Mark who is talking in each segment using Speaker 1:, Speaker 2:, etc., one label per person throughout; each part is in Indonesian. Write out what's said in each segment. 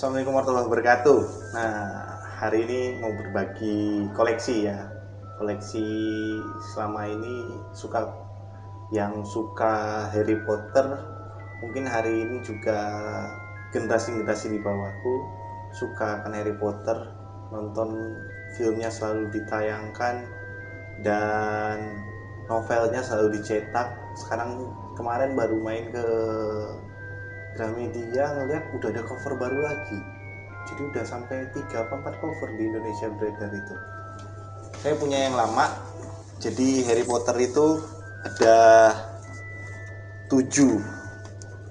Speaker 1: Assalamualaikum warahmatullahi wabarakatuh. Nah, hari ini mau berbagi koleksi ya. Koleksi selama ini yang suka Harry Potter, mungkin hari ini juga generasi-generasi di bawahku suka akan Harry Potter, nonton filmnya selalu ditayangkan dan novelnya selalu dicetak. Sekarang kemarin baru main ke Gramedia ngeliat udah ada cover baru lagi, jadi udah sampai 3 atau 4 cover di Indonesia beredar itu. Saya punya yang lama. Jadi Harry Potter itu ada 7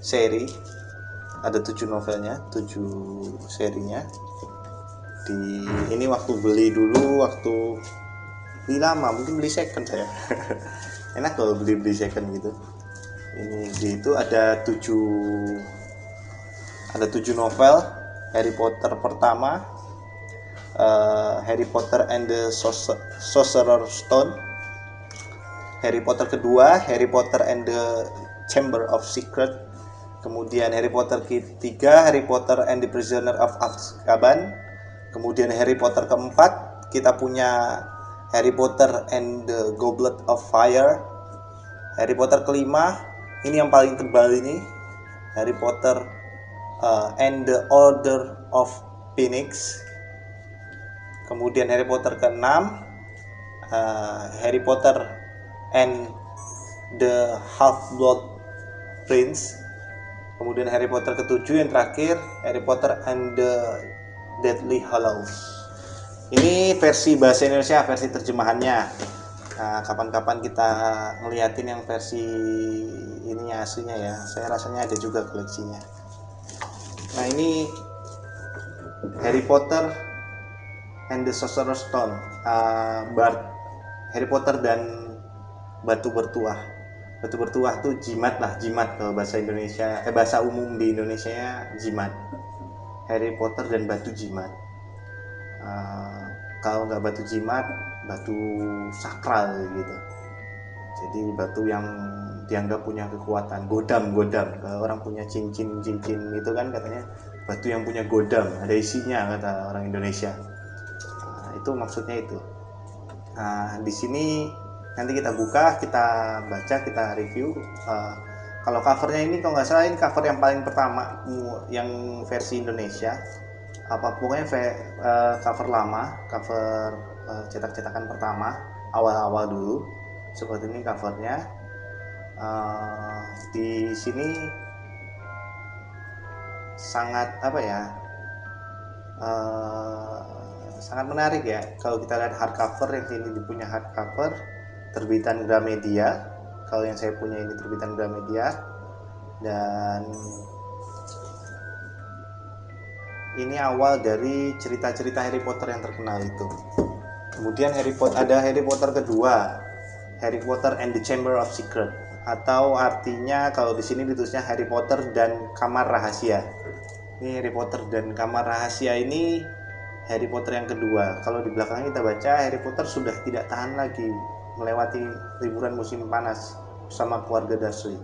Speaker 1: seri, ada 7 novelnya, 7 serinya. Ini waktu beli dulu, waktu beli lama, mungkin beli second saya. Enak kalau beli second gitu. Ini itu ada 7 novel. Harry Potter pertama, Harry Potter and the Sorcerer's Stone. Harry Potter kedua, Harry Potter and the Chamber of Secret. Kemudian Harry Potter ketiga, Harry Potter and the Prisoner of Azkaban. Kemudian Harry Potter keempat, kita punya Harry Potter and the Goblet of Fire. Harry Potter kelima, ini yang paling tebal ini, Harry Potter and the Order of Phoenix. Kemudian Harry Potter ke-6, Harry Potter and the Half-Blood Prince. Kemudian Harry Potter ke-7 yang terakhir, Harry Potter and the Deathly Hallows. Ini versi bahasa Indonesia, versi terjemahannya. Nah, kapan-kapan kita ngeliatin yang versi ininya aslinya ya. Saya rasanya ada juga koleksinya. Nah, ini Harry Potter and the Sorcerer's Stone, Harry Potter dan Batu Bertuah. Batu Bertuah tuh jimat kalau bahasa Indonesia, bahasa umum di Indonesia nya jimat. Harry Potter dan batu jimat. Kalau nggak batu jimat, batu sakral gitu. Jadi batu yang dianggap punya kekuatan, godam. Kalau orang punya cincin itu kan katanya batu yang punya godam, ada isinya kata orang Indonesia. Itu maksudnya itu. Di sini nanti kita buka, kita baca, kita review. Kalau covernya ini kalau nggak salah ini cover yang paling pertama yang versi Indonesia. Pokoknya cover lama, cover cetak-cetakan pertama, awal-awal dulu. Seperti ini covernya. Di sini sangat sangat menarik ya. Kalau kita lihat hardcover, yang ini punya hardcover terbitan Gramedia. Kalau yang saya punya ini terbitan Gramedia, dan ini awal dari cerita-cerita Harry Potter yang terkenal itu. Kemudian ada Harry Potter kedua, Harry Potter and the Chamber of Secret, atau artinya kalau di sini ditulisnya Harry Potter dan Kamar Rahasia. Ini Harry Potter dan Kamar Rahasia ini Harry Potter yang kedua. Kalau di belakangnya kita baca, Harry Potter sudah tidak tahan lagi melewati liburan musim panas bersama keluarga Dursley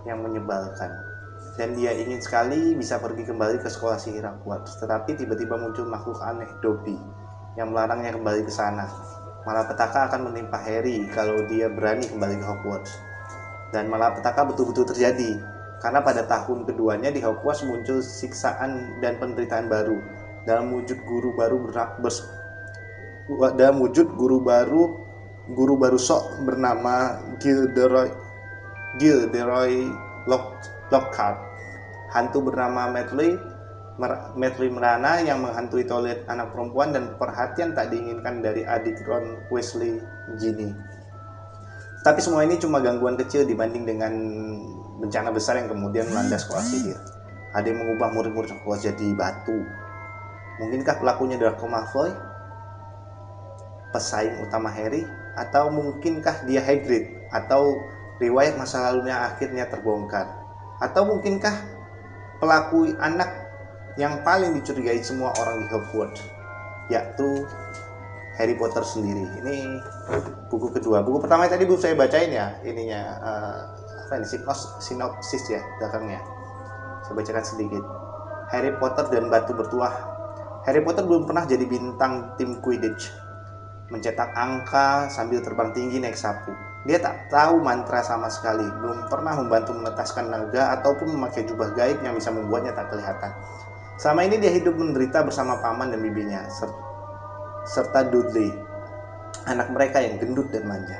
Speaker 1: yang menyebalkan, dan dia ingin sekali bisa pergi kembali ke sekolah sihir Hogwarts. Tetapi tiba-tiba muncul makhluk aneh, Dobby, yang melarangnya kembali ke sana. Malapetaka akan menimpa Harry kalau dia berani kembali ke Hogwarts. Dan malapetaka betul-betul terjadi, karena pada tahun keduanya di Hogwarts muncul siksaan dan penderitaan baru dalam wujud guru baru sok bernama Gilderoy Lockhart, hantu bernama Medley Merana yang menghantui toilet anak perempuan, dan perhatian tak diinginkan dari adik Ron Weasley, Ginny. Tapi semua ini cuma gangguan kecil dibanding dengan bencana besar yang kemudian melanda sekolah sihir. Ada yang mengubah murid-murid Hogwarts jadi batu. Mungkinkah pelakunya Draco Malfoy, pesaing utama Harry? Atau mungkinkah dia Hagrid? Atau riwayat masa lalunya akhirnya terbongkar? Atau mungkinkah pelaku anak yang paling dicurigai semua orang di Hogwarts, yaitu Harry Potter sendiri? Ini buku kedua. Buku pertama tadi belum saya bacain ya, sinopsis ya belakangnya. Saya bacakan sedikit. Harry Potter dan Batu Bertuah. Harry Potter belum pernah jadi bintang tim Quidditch, mencetak angka sambil terbang tinggi naik sapu. Dia tak tahu mantra sama sekali, belum pernah membantu menetaskan naga ataupun memakai jubah gaib yang bisa membuatnya tak kelihatan. Selama ini dia hidup menderita bersama paman dan bibinya, serta Dudley, anak mereka yang gendut dan manja.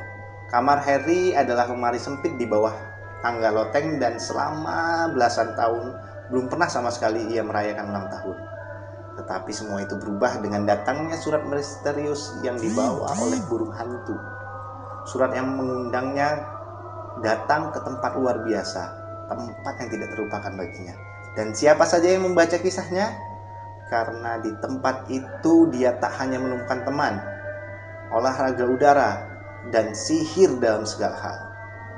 Speaker 1: Kamar Harry adalah lemari sempit di bawah tangga loteng dan selama belasan tahun belum pernah sama sekali ia merayakan ulang tahun. Tetapi semua itu berubah dengan datangnya surat misterius yang dibawa oleh burung hantu. Surat yang mengundangnya datang ke tempat luar biasa, tempat yang tidak terlupakan baginya. Dan siapa saja yang membaca kisahnya? Karena di tempat itu dia tak hanya menemukan teman, olahraga udara, dan sihir dalam segala hal.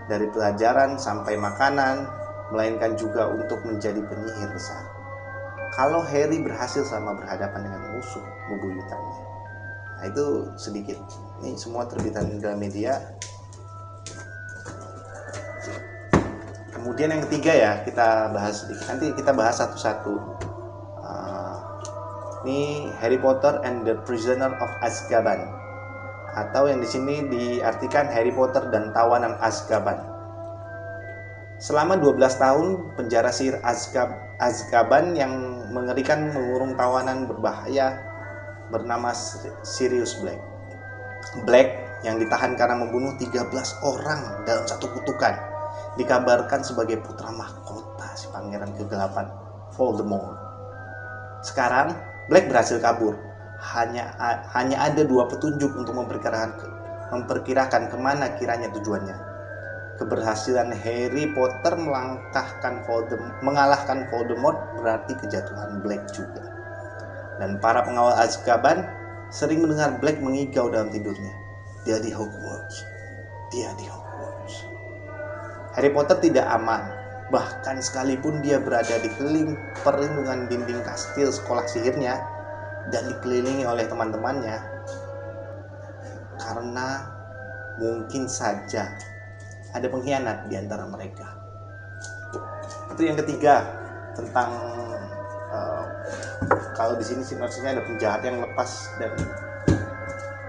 Speaker 1: Dari pelajaran sampai makanan, melainkan juga untuk menjadi penyihir besar. Kalau Harry berhasil selama berhadapan dengan musuh bebuyutannya. Nah, itu sedikit. Ini semua terbitan Gramedia. Kemudian yang ketiga ya, kita bahas sedikit. Nanti kita bahas satu-satu. Ini Harry Potter and the Prisoner of Azkaban, atau yang di sini diartikan Harry Potter dan Tawanan Azkaban. Selama 12 tahun penjara sihir Azkaban yang mengerikan mengurung tawanan berbahaya bernama Sirius Black. Black yang ditahan karena membunuh 13 orang dalam satu kutukan, dikabarkan sebagai putra mahkota si pangeran kegelapan Voldemort. Sekarang Black berhasil kabur. Hanya ada 2 petunjuk untuk memperkirakan kemana kiranya tujuannya. Keberhasilan Harry Potter mengalahkan Voldemort berarti kejatuhan Black juga. Dan para pengawal Azkaban sering mendengar Black mengigau dalam tidurnya. Dia di Hogwarts. Dia di Hogwarts. Harry Potter tidak aman. Bahkan sekalipun dia berada di perlindungan dinding kastil sekolah sihirnya dan dikelilingi oleh teman-temannya, karena mungkin saja ada pengkhianat di antara mereka. Itu yang ketiga, tentang kalau di sini sinopsisnya ada penjahat yang lepas dan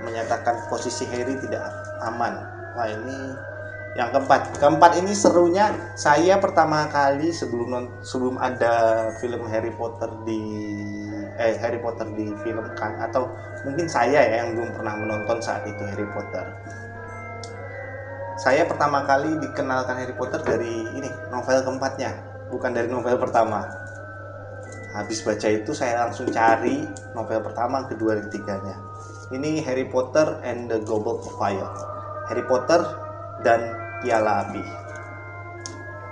Speaker 1: menyatakan posisi Harry tidak aman. Wah, ini yang keempat ini serunya. Saya pertama kali sebelum ada film Harry Potter difilmkan, atau mungkin saya ya yang belum pernah menonton saat itu Harry Potter. Saya pertama kali dikenalkan Harry Potter dari ini, novel keempatnya, bukan dari novel pertama. Habis baca itu saya langsung cari novel pertama, kedua, dan ketiganya. Ini Harry Potter and the Goblet of Fire, Harry Potter dan Piala Api.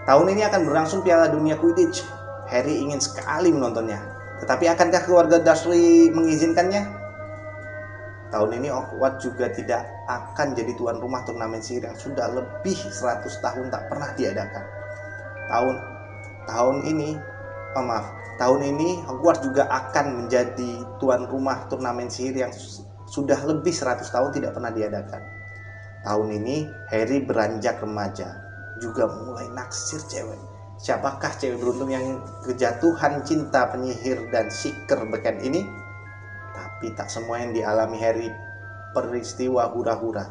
Speaker 1: Tahun ini akan berlangsung Piala Dunia Quidditch. Harry ingin sekali menontonnya. Tetapi akankah keluarga Dursley mengizinkannya? Tahun ini Hogwarts juga tidak akan jadi tuan rumah turnamen sihir yang sudah lebih 100 tahun tak pernah diadakan. Tahun ini Hogwarts juga akan menjadi tuan rumah turnamen sihir yang sudah lebih 100 tahun tidak pernah diadakan. Tahun ini Harry beranjak remaja, juga mulai naksir cewek. Siapakah cewek beruntung yang kejatuhan cinta penyihir dan seeker beken ini? Tapi tak semua yang dialami Harry peristiwa hura-hura.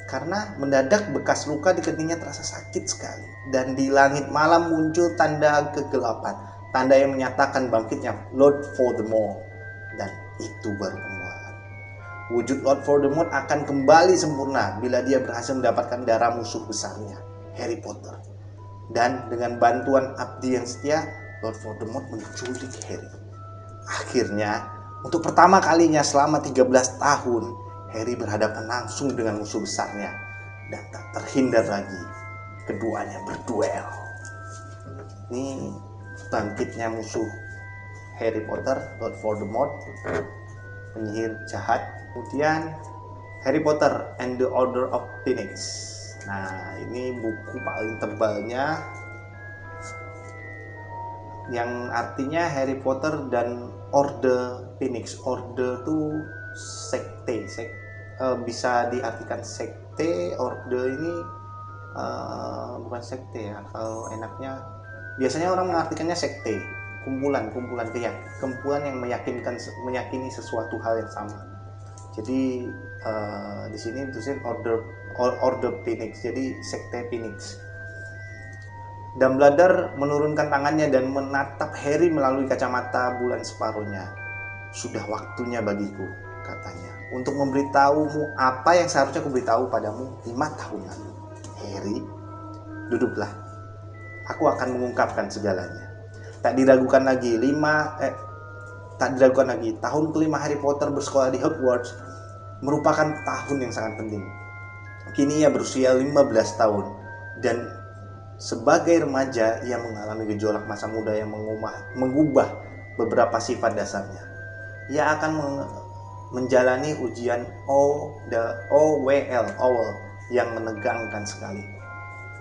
Speaker 1: Karena mendadak bekas luka di keningnya terasa sakit sekali. Dan di langit malam muncul tanda kegelapan, tanda yang menyatakan bangkitnya Lord Voldemort. Dan itu baru permulaan. Wujud Lord Voldemort akan kembali sempurna bila dia berhasil mendapatkan darah musuh besarnya, Harry Potter. Dan dengan bantuan abdi yang setia, Lord Voldemort menculik Harry. Akhirnya, untuk pertama kalinya selama 13 tahun, Harry berhadapan langsung dengan musuh besarnya. Dan tak terhindar lagi, keduanya berduel. Ini bangkitnya musuh Harry Potter, Lord Voldemort, penyihir jahat. Kemudian Harry Potter and the Order of Phoenix. Nah, ini buku paling tebalnya, yang artinya Harry Potter dan Orde Phoenix. Orde itu sekte, bisa diartikan sekte. Orde ini bukan sekte ya, kalau enaknya biasanya orang mengartikannya sekte. kumpulan yang meyakini sesuatu hal yang sama. Jadi di sini ditulisin order Phoenix, jadi sekte Phoenix. Dumbledore menurunkan tangannya dan menatap Harry melalui kacamata bulan separuhnya. Sudah waktunya bagiku, katanya, untuk memberitahumu apa yang seharusnya kuberitahu padamu 5 tahun lalu. Harry, duduklah. Aku akan mengungkapkan segalanya. Tak diragukan lagi, tahun kelima Harry Potter bersekolah di Hogwarts merupakan tahun yang sangat penting. Kini ia berusia 15 tahun dan sebagai remaja ia mengalami gejolak masa muda yang mengubah beberapa sifat dasarnya. Ia akan menjalani ujian OWL yang menegangkan sekali,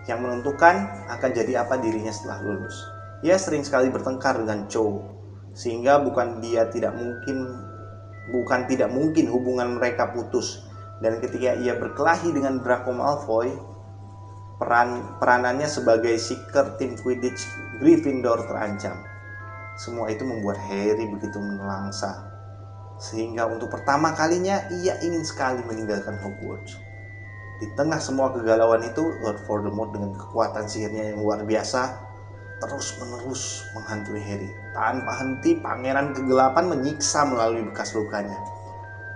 Speaker 1: yang menentukan akan jadi apa dirinya setelah lulus. Ia sering sekali bertengkar dengan Cho, sehingga bukan tidak mungkin hubungan mereka putus. Dan ketika ia berkelahi dengan Draco Malfoy, peranannya sebagai seeker tim Quidditch Gryffindor terancam. Semua itu membuat Harry begitu menelangsa, sehingga untuk pertama kalinya ia ingin sekali meninggalkan Hogwarts. Di tengah semua kegalauan itu, Lord Voldemort dengan kekuatan sihirnya yang luar biasa terus-menerus menghantui Harry. Tanpa henti, Pangeran Kegelapan menyiksa melalui bekas lukanya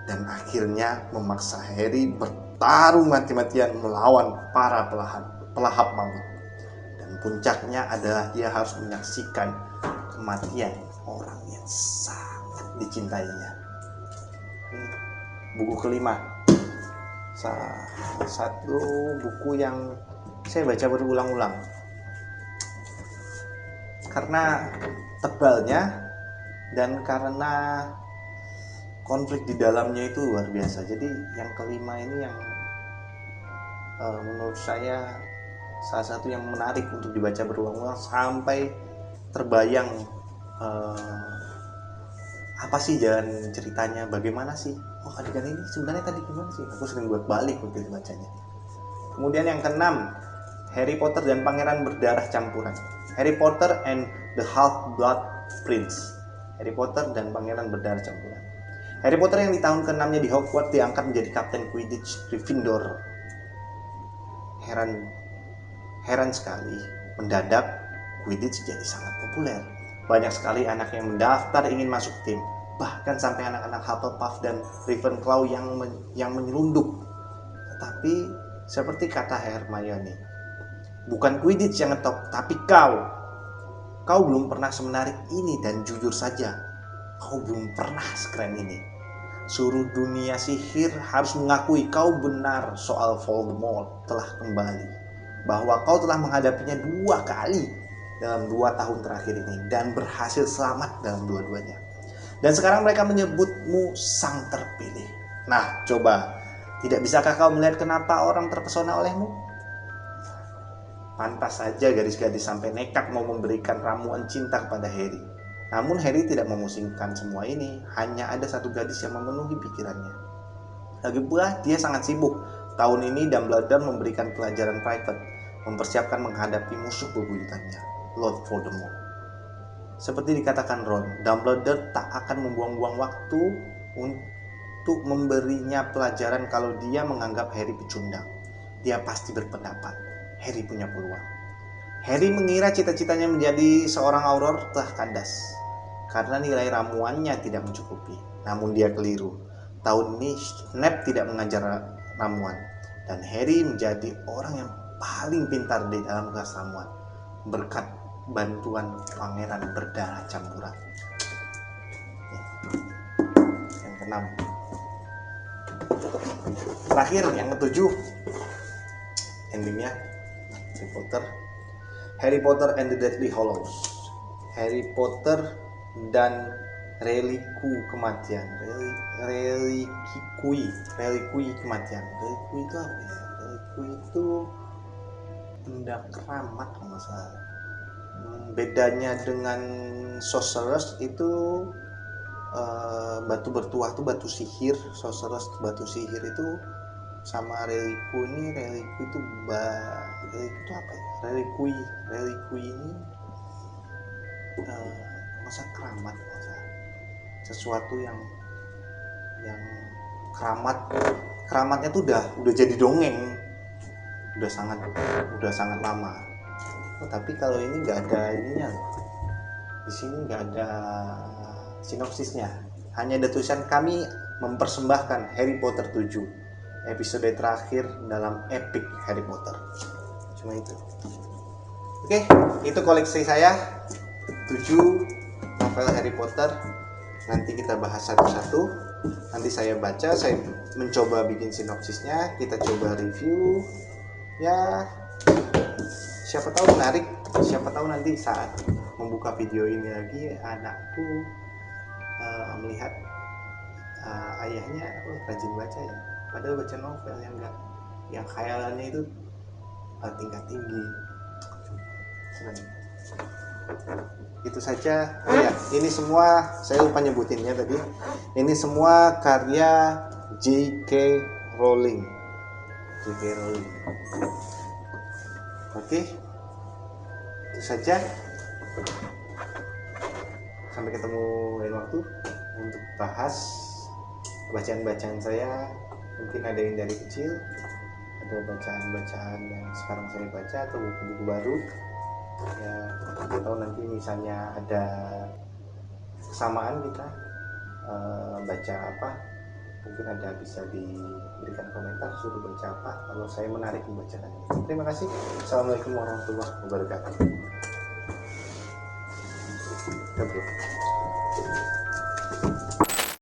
Speaker 1: dan akhirnya memaksa Harry bertarung mati-matian melawan para pelahap maut. Dan puncaknya adalah ia harus menyaksikan kematian orang yang sangat dicintainya. Buku kelima, satu buku yang saya baca berulang-ulang karena tebalnya dan karena konflik di dalamnya itu luar biasa. Jadi yang kelima ini yang menurut saya salah satu yang menarik untuk dibaca berulang-ulang sampai terbayang apa sih jalan ceritanya, bagaimana sih, adegan ini sebenarnya tadi gimana sih, aku sering buat balik waktu itu bacanya. Kemudian yang keenam, Harry Potter dan Pangeran Berdarah Campuran, Harry Potter and the Half-Blood Prince, Harry Potter dan Pangeran Berdarah Campuran. Harry Potter yang di tahun ke-6-nya di Hogwarts diangkat menjadi kapten Quidditch Gryffindor. Heran sekali, mendadak Quidditch jadi sangat populer. Banyak sekali anak yang mendaftar ingin masuk tim, bahkan sampai anak-anak Hufflepuff dan Ravenclaw yang menyelundup. Tetapi seperti kata Hermione, bukan Quidditch yang ngetop, tapi kau. Kau belum pernah semenarik ini dan jujur saja, kau belum pernah sekeren ini. Seluruh dunia sihir harus mengakui kau benar soal Voldemort telah kembali, bahwa kau telah menghadapinya 2 kali dalam 2 tahun terakhir ini dan berhasil selamat dalam dua-duanya. Dan sekarang mereka menyebutmu sang terpilih. Nah, coba, tidak bisakah kau melihat kenapa orang terpesona olehmu? Pantas saja gadis-gadis sampai nekat mau memberikan ramuan cinta kepada Harry. Namun Harry tidak memusingkan semua ini, hanya ada satu gadis yang memenuhi pikirannya. Lagi pula dia sangat sibuk. Tahun ini Dumbledore memberikan pelajaran private, mempersiapkan menghadapi musuh bebuyutannya, Lord Voldemort. Seperti dikatakan Ron, Dumbledore tak akan membuang-buang waktu untuk memberinya pelajaran kalau dia menganggap Harry pecundang. Dia pasti berpendapat Harry punya peluang. Harry mengira cita-citanya menjadi seorang Auror telah kandas karena nilai ramuannya tidak mencukupi. Namun dia keliru. Tahun ini Snape tidak mengajar ramuan dan Harry menjadi orang yang paling pintar di dalam kelas ramuan berkat bantuan Pangeran Berdarah Campuran. Yang keenam. Terakhir yang ketujuh, endingnya Harry Potter and the Deathly Hallows, Harry Potter dan Reliku Kematian. Relikui Kematian. Reliku itu apa ya? Reliku itu benda keramat kalau nggak salah. Bedanya dengan Sorceress itu batu bertuah itu batu sihir, Sorceress batu sihir itu, sama reliku itu apa ya? Relikui ini masa keramat, sesuatu yang keramatnya tuh udah jadi dongeng, udah sangat lama. Tapi kalau ini nggak ada ininya loh. Di sini nggak ada sinopsisnya, hanya ada tulisan kami mempersembahkan Harry Potter 7 episode terakhir dalam epic Harry Potter. Cuma itu. Oke, itu koleksi saya 7 novel Harry Potter. Nanti kita bahas satu-satu. Nanti saya baca, saya mencoba bikin sinopsisnya, kita coba review. Ya, siapa tahu menarik, siapa tahu nanti saat membuka video ini lagi anakku melihat ayahnya rajin baca ya, padahal baca novel yang khayalannya itu tingkat tinggi. Senang. Itu saja. Oh ya, ini semua saya lupa nyebutinnya tadi. Ini semua karya J.K. Rowling. Oke, itu saja. Sampai ketemu lain waktu untuk bahas bacaan-bacaan saya. Mungkin ada yang dari kecil, ada bacaan-bacaan yang sekarang saya baca, atau buku-buku baru. Ya, atau nanti misalnya ada kesamaan kita baca apa, mungkin ada bisa diberikan komentar, suruh baca apa kalau saya menarik membacakannya. Terima kasih. Assalamualaikum warahmatullahi wabarakatuh.